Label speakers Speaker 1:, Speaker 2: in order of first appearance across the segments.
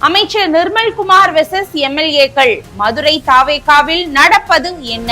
Speaker 1: அமைச்சர் நிர்மல்குமார் வெர்சஸ் எம்எல்ஏக்கள். மதுரை தாவேகாவில் நடப்பது என்ன?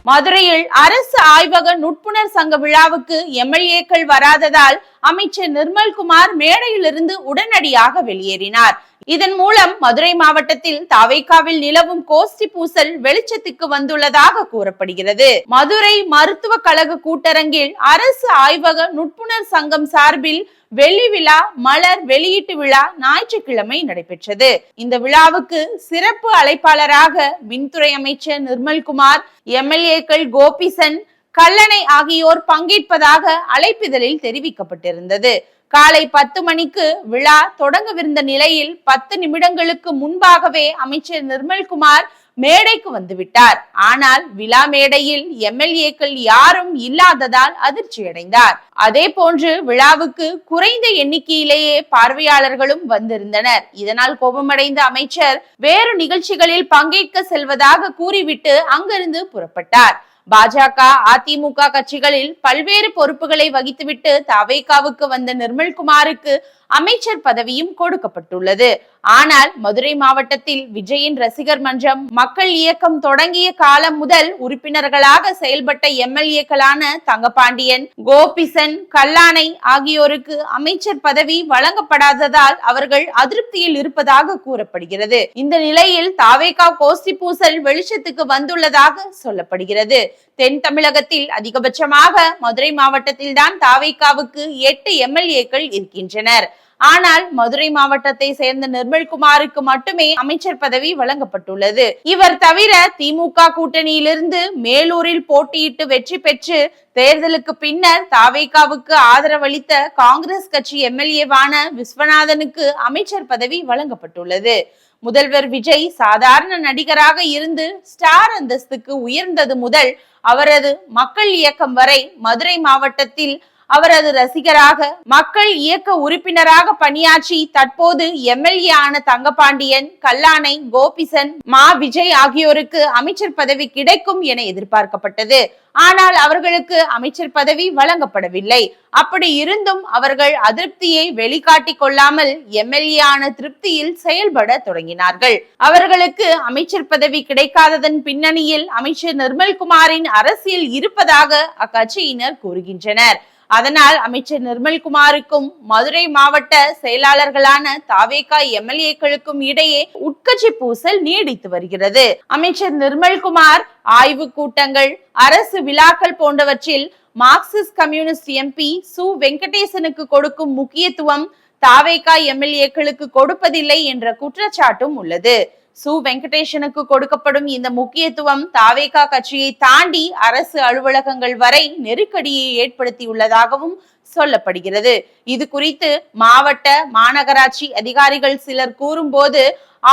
Speaker 1: மதுரையில் அரசு ஆய்வக நுட்புணர் சங்க விழாவுக்கு எம்எல்ஏக்கள் வராததால் அமைச்சர் நிர்மல்குமார் மேடையிலிருந்து உடனடியாக வெளியேறினார். இதன் மூலம் மதுரை மாவட்டத்தில் தாவேகாவில் நிலவும் கோஷ்டி பூசல் வெளிச்சத்துக்கு வந்துள்ளதாக கூறப்படுகிறது. மதுரை மருத்துவ கழக கூட்டரங்கில் அரசு ஆய்வக நுட்புணர் சங்கம் சார்பில் வெள்ளி விழா மலர் வெளியீட்டு விழா ஞாயிற்றுக்கிழமை நடைபெற்றது. இந்த விழாவுக்கு சிறப்பு அழைப்பாளராக மின்துறை அமைச்சர் நிர்மல்குமார், எம்எல்ஏக்கள் கோபிசன், கல்லணை ஆகியோர் பங்கேற்பதாக அழைப்பிதழில் தெரிவிக்கப்பட்டிருந்தது. காலை 10 மணிக்கு விழா தொடங்கவிருந்த நிலையில் 10 நிமிடங்களுக்கு முன்பாகவே அமைச்சர் நிர்மல்குமார் மேடைக்கு வந்துவிட்டார். ஆனால் விழா மேடையில் எம்எல்ஏக்கள் யாரும் இல்லாததால் அதிர்ச்சியடைந்தார். அதே போன்று விழாவுக்கு குறைந்த எண்ணிக்கையிலேயே பார்வையாளர்களும் வந்திருந்தனர். இதனால் கோபமடைந்த அமைச்சர் வேறு நிகழ்ச்சிகளில் பங்கேற்க செல்வதாக கூறிவிட்டு அங்கிருந்து புறப்பட்டார். பாஜக, அதிமுக கட்சிகளில் பல்வேறு பொறுப்புகளை வகித்துவிட்டு தாவேகாவுக்கு வந்த நிர்மல்குமாருக்கு அமைச்சர் பதவியும் கொடுக்கப்பட்டுள்ளது. ஆனால் மதுரை மாவட்டத்தில் விஜயின் ரசிகர் மன்றம், மக்கள் இயக்கம் தொடங்கிய காலம் முதல் உறுப்பினர்களாக செயல்பட்ட எம்எல்ஏக்களான தங்கபாண்டியன், கோபிசன், கல்லானை ஆகியோருக்கு அமைச்சர் பதவி வழங்கப்படாததால் அவர்கள் அதிருப்தியில் இருப்பதாக கூறப்படுகிறது. இந்த நிலையில் தாவேகா கோஷ்டி பூசல் வெளிச்சத்துக்கு வந்துள்ளதாக சொல்லப்படுகிறது. தென் தமிழகத்தில் அதிகபட்சமாக மதுரை மாவட்டத்தில் தான் தாவேகாவுக்கு 8 எம்எல்ஏக்கள் இருக்கின்றனர். ஆனால் மதுரை மாவட்டத்தை சேர்ந்த நிர்மல்குமாருக்கு மட்டுமே அமைச்சர் பதவி வழங்கப்பட்டுள்ளது. இவர் தவிர திமுக கூட்டணியிலிருந்து மேலூரில் போட்டியிட்டு வெற்றி பெற்று தேர்தலுக்கு பின்னர் தாவேகாவுக்கு ஆதரவளித்த காங்கிரஸ் கட்சி எம்எல்ஏவான விஸ்வநாதனுக்கு அமைச்சர் பதவி வழங்கப்பட்டுள்ளது. முதல்வர் விஜய் சாதாரண நடிகராக இருந்து ஸ்டார் அந்தஸ்துக்கு உயர்ந்தது முதல் அவரது மக்கள் இயக்கம் வரை மதுரை மாவட்டத்தில் அவரது ரசிகராக, மக்கள் இயக்க உறுப்பினராக பணியாற்றி தற்போது எம்எல்ஏ ஆன தங்கபாண்டியன், கல்லானை, கோபிசன், மா விஜய் ஆகியோருக்கு அமைச்சர் பதவி கிடைக்கும் என எதிர்பார்க்கப்பட்டது. ஆனால் அவர்களுக்கு அமைச்சர் பதவி வழங்கப்படவில்லை. அப்படி இருந்தும் அவர்கள் அதிருப்தியை வெளிக்காட்டிக் கொள்ளாமல் எம்எல்ஏ ஆன திருப்தியில் செயல்பட தொடங்கினார்கள். அவர்களுக்கு அமைச்சர் பதவி கிடைக்காததன் பின்னணியில் அமைச்சர் நிர்மல்குமாரின் அரசியல் இருப்பதாக அக்கட்சியினர் கூறுகின்றனர். அதனால் அமைச்சர் நிர்மல்குமாருக்கும் மதுரை மாவட்ட செயலாளர்களான தாவேகா எம்எல்ஏக்களுக்கும் இடையே உட்கட்சி பூசல் நீடித்து வருகிறது. அமைச்சர் நிர்மல்குமார் ஆய்வு கூட்டங்கள், அரசு விழாக்கள் போன்றவற்றில் மார்க்சிஸ்ட் கம்யூனிஸ்ட் எம்பி சு வெங்கடேசனுக்கு கொடுக்கும் முக்கியத்துவம் தாவேகா எம்எல்ஏக்களுக்கு கொடுப்பதில்லை என்ற குற்றச்சாட்டும் உள்ளது. சு வெங்கடேசனுக்கு கொடுக்கப்படும் இந்த முக்கியத்துவம் தாவேகா கட்சியை தாண்டி அரசு அலுவலகங்கள் வரை நெருக்கடியை ஏற்படுத்தியுள்ளதாகவும் சொல்லப்படுகிறது. இது குறித்து மாவட்ட, மாநகராட்சி அதிகாரிகள் சிலர் கூறும்போது,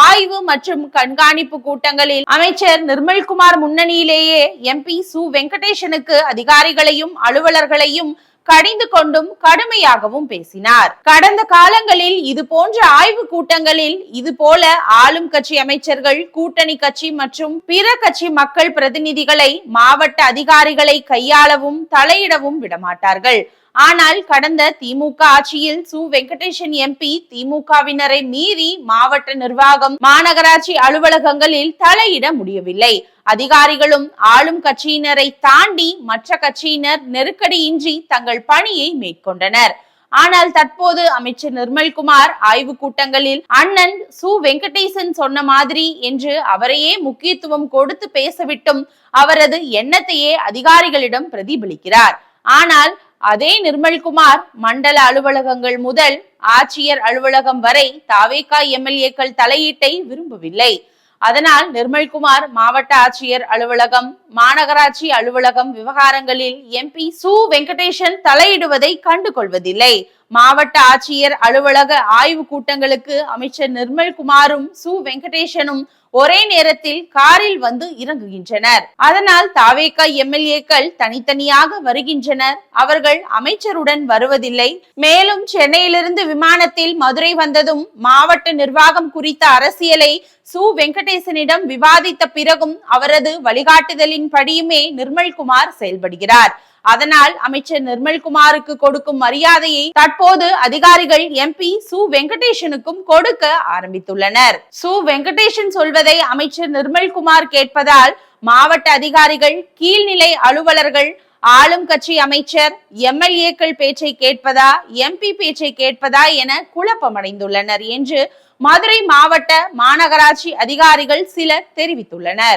Speaker 1: ஆய்வு மற்றும் கண்காணிப்பு கூட்டங்களில் அமைச்சர் நிர்மல்குமார் முன்னணியிலேயே எம்பி சு வெங்கடேசனுக்கு அதிகாரிகளையும் அலுவலர்களையும் கடிந்து கொண்டும் கடுமையாகவும் பேசினார். கடந்த காலங்களில் இது போன்ற ஆய்வு கூட்டங்களில் இது போல ஆளும் கட்சி அமைச்சர்கள், கூட்டணி கட்சி மற்றும் பிற கட்சி மக்கள் பிரதிநிதிகளை, மாவட்ட அதிகாரிகளை கையாளவும் தலையிடவும் விடமாட்டார்கள். ஆனால் கடந்த திமுக ஆட்சியில் சு வெங்கடேசன் எம்பி திமுகவினரை மீறி மாவட்ட நிர்வாகம், மாநகராட்சி அலுவலகங்களில் தலையிட முடியவில்லை. அதிகாரிகளும் ஆளும் கட்சியினரை தாண்டி மற்ற கட்சியினர் நெருக்கடியின்றி தங்கள் பணியை மேற்கொண்டனர். ஆனால் தற்போது அமைச்சர் நிர்மல்குமார் ஆய்வு கூட்டங்களில் அண்ணன் சு வெங்கடேசன் சொன்ன மாதிரி என்று அவரையே முக்கியத்துவம் கொடுத்து பேசவிட்டும் அவரது எண்ணத்தையே அதிகாரிகளிடம் பிரதிபலிக்கிறார். ஆனால் அதே நிர்மல்குமார் மண்டல அலுவலகங்கள் முதல் ஆட்சியர் அலுவலகம் வரை தாவேகா எம்எல்ஏக்கள் தலையீட்டை விரும்பவில்லை. அதனால் நிர்மல்குமார் மாவட்ட ஆட்சியர் அலுவலகம், மாநகராட்சி அலுவலகம் விவகாரங்களில் எம்பி சு வெங்கடேசன் தலையிடுவதை கண்டுகொள்வதில்லை. மாவட்ட ஆட்சியர் அலுவலக ஆய்வு கூட்டங்களுக்கு அமைச்சர் நிர்மல்குமாரும் சு வெங்கடேசனும் ஒரே நேரத்தில் காரில் வந்து இறங்குகின்றனர். அதனால் தாவேகா எம்எல்ஏக்கள் தனித்தனியாக வருகின்றனர். அவர்கள் அமைச்சருடன் வருவதில்லை. மேலும் சென்னையிலிருந்து விமானத்தில் மதுரை வந்ததும் மாவட்ட நிர்வாகம் குறித்த அரசியலை சு வெங்கடேசனிடம் விவாதித்த பிறகும் அவரது வழிகாட்டுதலின் படியுமே நிர்மல்குமார் செயல்படுகிறார். அதனால் அமைச்சர் நிர்மல்குமாருக்கு கொடுக்கும் மரியாதையை தற்போது அதிகாரிகள் எம்பி சு வெங்கடேசனுக்கும் கொடுக்க ஆரம்பித்துள்ளனர். சு வெங்கடேசன் சொல்வதை அமைச்சர் நிர்மல்குமார் கேட்பதால் மாவட்ட அதிகாரிகள், கீழ்நிலை அலுவலர்கள், ஆளும் கட்சி அமைச்சர், எம்எல்ஏக்கள் பேச்சை கேட்பதா, எம்பி பேச்சை கேட்பதா என குழப்பமடைந்துள்ளனர் என்று மதுரை மாவட்ட மாநகராட்சி அதிகாரிகள் சிலர் தெரிவித்துள்ளனர்.